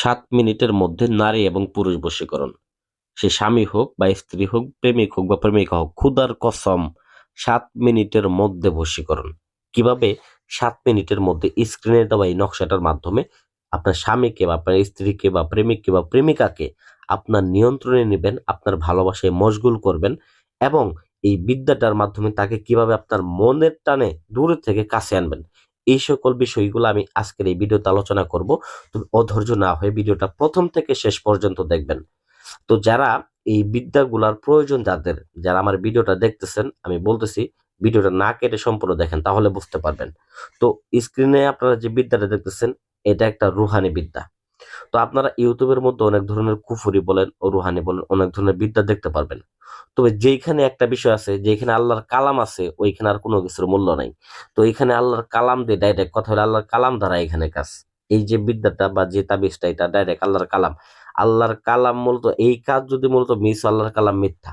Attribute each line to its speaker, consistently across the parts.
Speaker 1: 7 মিনিটের মধ্যে নারী এবং পুরুষ বশীকরণ। সে স্বামী হোক বা স্ত্রী হোক, প্রেমিক হোক বা প্রেমিকা হোক, খোদার কসম 7 মিনিটের মধ্যে বশীকরণ। কিভাবে? 7 মিনিটের মধ্যে স্ক্রিনে দেওয়া এই নকশাটার মাধ্যমে আপনার স্বামীকে বা আপনার স্ত্রীকে বা প্রেমিককে বা প্রেমিকাকে আপনার নিয়ন্ত্রণে নেবেন, আপনার ভালোবাসায় মশগুল করবেন এবং এই বিদ্যাটার মাধ্যমে তাকে কিভাবে আপনার মনের টানে দূরে থেকে কাছে আনবেন। এই সকল বিষয়গুলো আমি আজকের এই ভিডিওতে আলোচনা করব। তুমি অধৈর্য না হয়ে ভিডিওটা প্রথম থেকে শেষ পর্যন্ত দেখবেন। তো যারা এই বিদ্যাগুলার প্রয়োজন, যারা আমার ভিডিওটা দেখতেছেন, আমি বলতেছি ভিডিওটা না কেটে সম্পূর্ণ দেখেন, তাহলে বুঝতে পারবেন। তো স্ক্রিনে আপনারা যে বিদ্যাটা দেখতেছেন, এটা একটা রুহানি বিদ্যা। তো আপনারা ইউটিউবের মধ্যে অনেক ধরনের কুফরি বলেন ও রুহানি বলেন, অনেক ধরনের বিদ্যা দেখতে পারবেন। তবে যেইখানে একটা বিষয় আছে, যেখানে আল্লাহর কালাম আছে, ওইখানে আর কোনো কিছুর মূল্য নাই। তো এইখানে আল্লাহর কালাম দিয়ে ডাইরেক্ট কথা হলে আল্লাহর কালাম দ্বারা এখানে কাজ। এই যে বিদ্যাটা বা যে তাবিজটা, এটা ডাইরেক্ট আল্লাহর কালাম। আল্লাহর কালাম মূলত এই কাজ যদি মূলত মিস, আল্লাহর কালাম মিথ্যা।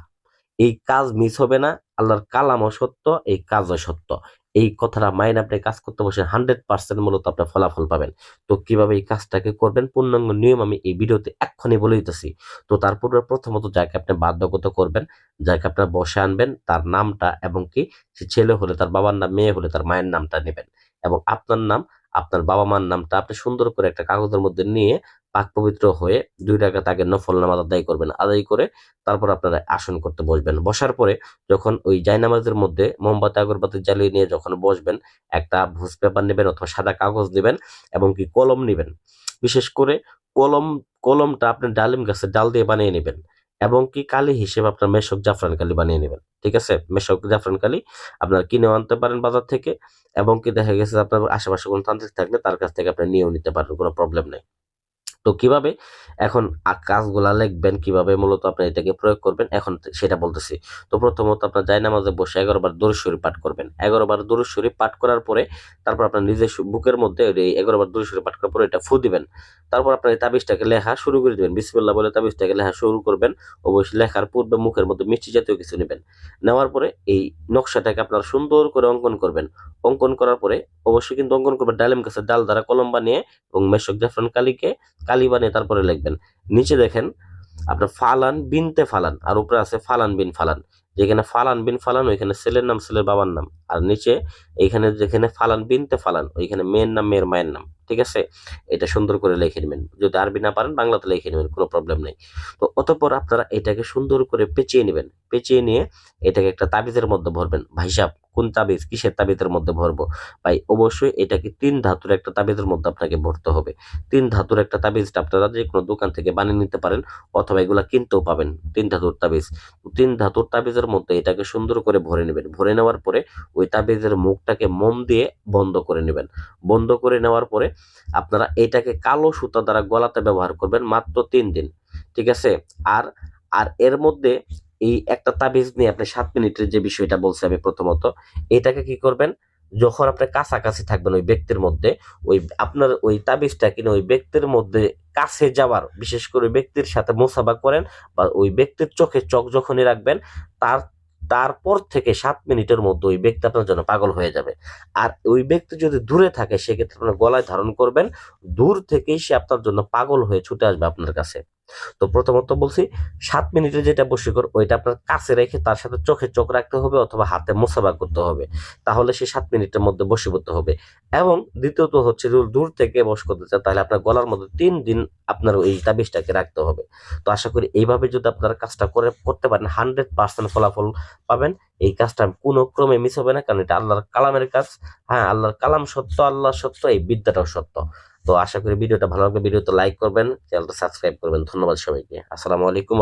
Speaker 1: এই কাজ মিস হবে না, আল্লাহর কালামও সত্য, এই কাজও সত্য। এই কথাটা মাইন্ড আপনি কাজ করতে বসে 100% মূলত আপনি ফলাফল পাবেন। তো কিভাবে এই কাজটাকে করবেন, পূর্ণাঙ্গ নিয়ম আমি এই ভিডিওতে এক্ষুনি বলে দিতেছি। তো তারপর প্রথমত যাকে আপনি বাধ্যগত করবেন, যাকে আপনার বসে আনবেন, তার নামটা এবং কি সে ছেলে হলে তার বাবার নাম, মেয়ে হলে তার মায়ের নামটা নেবেন এবং আপনার নাম, আপনার বাবা মার নামটা আপনি সুন্দর করে একটা কাগজের মধ্যে নিয়ে পাক পবিত্র হয়ে 2 রাকাত আগে নফল নামাজ আদায় করবেন। আদায় করে তারপর আপনারা আসন করতে বসবেন। বসার পরে যখন ওই জায়নামাজের মধ্যে মোমবাতি আগরবাতি জ্বালিয়ে নিয়ে যখন বসবেন, একটা ভুজ পেপার নেবেন অথবা সাদা কাগজ নেবেন এবং কি কলম নেবেন। বিশেষ করে কলমটা আপনি ডালিম গাছের ডাল দিয়ে বানিয়ে নেবেন এবং কি কালি হিসেবে আপনার মেশক জাফরান কালি বানিয়ে নেবেন। ঠিক আছে? মেশক জাফরান কালি আপনারা কিনেও আনতে পারেন বাজার থেকে এবং কি দেখা গেছে আপনার আশেপাশে কোনো তান্ত্রিক থাকলে তার কাছ থেকে আপনি নিয়েও নিতে পারেন, কোনো প্রবলেম নেই। তো কিভাবে এখন কাজগুলা লিখবেন, কিভাবে মূলত আপনি এটাকে প্রয়োগ করবেন, এখন সেটা বলতেছি। তো প্রথমত আপনার জায়নামাজে বসে 11 বার দরুদ শরীফ পাঠ করবেন। 11 বার দরুদ শরীফ পাঠ করার পরে তারপর আপনার নিজের বুকের মধ্যে এই 11 বার দরুদ শরীফ পাঠ করার পরে এটা ফু দিবেন। তারপর আপনার এই তাবিজটাকে লেখা শুরু করে দিবেন। বিসমিল্লাহ বলে তাবিজটাকে লেখা শুরু করবেন। অবশ্যই লেখার পূর্বে মুখের মধ্যে মিষ্টি জাতীয় কিছু নেবেন। নেওয়ার পরে এই নকশাটাকে আপনারা সুন্দর করে অঙ্কন করবেন। অঙ্কন করার পরে অবশ্যই কিন্তু অঙ্কন করবেন ডালিম গাছের ডাল দ্বারা কলম বানিয়ে এবং মেশক জাফরান কালি বানিয়ে তারপরে লিখবেন। নিচে দেখেন আপনার ফালান বিনতে ফালান আর উপরে আছে ফালান বিন ফালান। যেখানে ফালান বিন ফালান ওইখানে ছেলের নাম, ছেলের বাবার নাম, আর নিচে এইখানে যেখানে ফালান বিনতে ফালান ওইখানে মেয়ের নাম, মেয়ের মায়ের নাম। ঠিক আছে? এটা সুন্দর করে লিখে নেবেন। যদি আরবি না পারেন বাংলাতে লিখে নেবেন, কোনো প্রবলেম নেই। তো অতঃপর আপনারা এটাকে সুন্দর করে পেঁচিয়ে নেবেন। পেঁচিয়ে নিয়ে এটাকে একটা তাবিজের মধ্যে ভরবেন। ভাই সাহেব, কোন তাবিজ, কিসের তাবিজের মধ্যে ভরবো? ভাই অবশ্যই এটাকে 3 ধাতুর একটা তাবিজের মধ্যে আপনাকে ভরতে হবে। 3 ধাতুর একটা তাবিজটা আপনারা যে কোনো দোকান থেকে বানিয়ে নিতে পারেন অথবা এগুলা কিনতেও পাবেন। 3 ধাতুর তাবিজ। 3 ধাতুর তাবিজের মধ্যে এটাকে সুন্দর করে ভরে নেবেন। ভরে নেওয়ার পরে ওই তাবিজের মুখটাকে মোম দিয়ে বন্ধ করে নেবেন। বন্ধ করে নেওয়ার পরে আপনারা এটাকে কালো সুতা দ্বারা গলাতে ব্যবহার করবেন মাত্র 3 দিন। ঠিক আছে? আর আর এর মধ্যে এই একটা তাবিজ নিয়ে আপনি 7 মিনিটের যে বিষয়টা বলছি আমি প্রথমত, এটাকে কি করবেন, যখন আপনি কাছাকাছি থাকবেন ওই ব্যক্তির মধ্যে, ওই আপনার ওই তাবিজটা কিনে ওই ব্যক্তির মধ্যে কাছে যাওয়ার, বিশেষ করে ওই ব্যক্তির সাথে মুসাফা করেন বা ওই ব্যক্তির চোখে চোখ যখনই রাখবেন, তার তারপর থেকে 7 মিনিটের মধ্যে ওই ব্যক্তি আপনার জন্য পাগল হয়ে যাবে। আর ওই ব্যক্তি যদি দূরে থাকে সেক্ষেত্রে আপনার গলায় ধারণ করবেন, দূর থেকেই সে আপনার জন্য পাগল হয়ে ছুটে আসবে আপনার কাছে। তো প্রথমত বলছি 7 মিনিটের যেটা বশীকর ওইটা আপনার কাছে রেখে তার সাথে চোখে চোখ রাখতে হবে অথবা হাতে মুসাফা করতে হবে, তাহলে সে 7 মিনিটের মধ্যে বশীভূত হবে। এবং দ্বিতীয়ত হচ্ছে যদি দূর থেকে বশ করতে চান তাহলে আপনার গলার মধ্যে 3 দিন আপনার ওই তাবিজটাকে রাখতে হবে। তো আশা করি এইভাবে যদি আপনারা কাজটা করতে পারেন 100% ফলাফল পাবেন। এই কাজটা কোনো ক্রমে মিস হবে না, কারণ এটা আল্লাহর কালামের কাজ। হ্যাঁ, আল্লাহর কালাম সত্য, আল্লাহ সত্য, এই বিদ্যাটাও সত্য। তো আশা করি ভিডিওটা ভালো লাগবে। ভিডিওতে লাইক করবেন, চ্যানেলটা সাবস্ক্রাইব করবেন। ধন্যবাদ সবাইকে। আসসালামু আলাইকুম।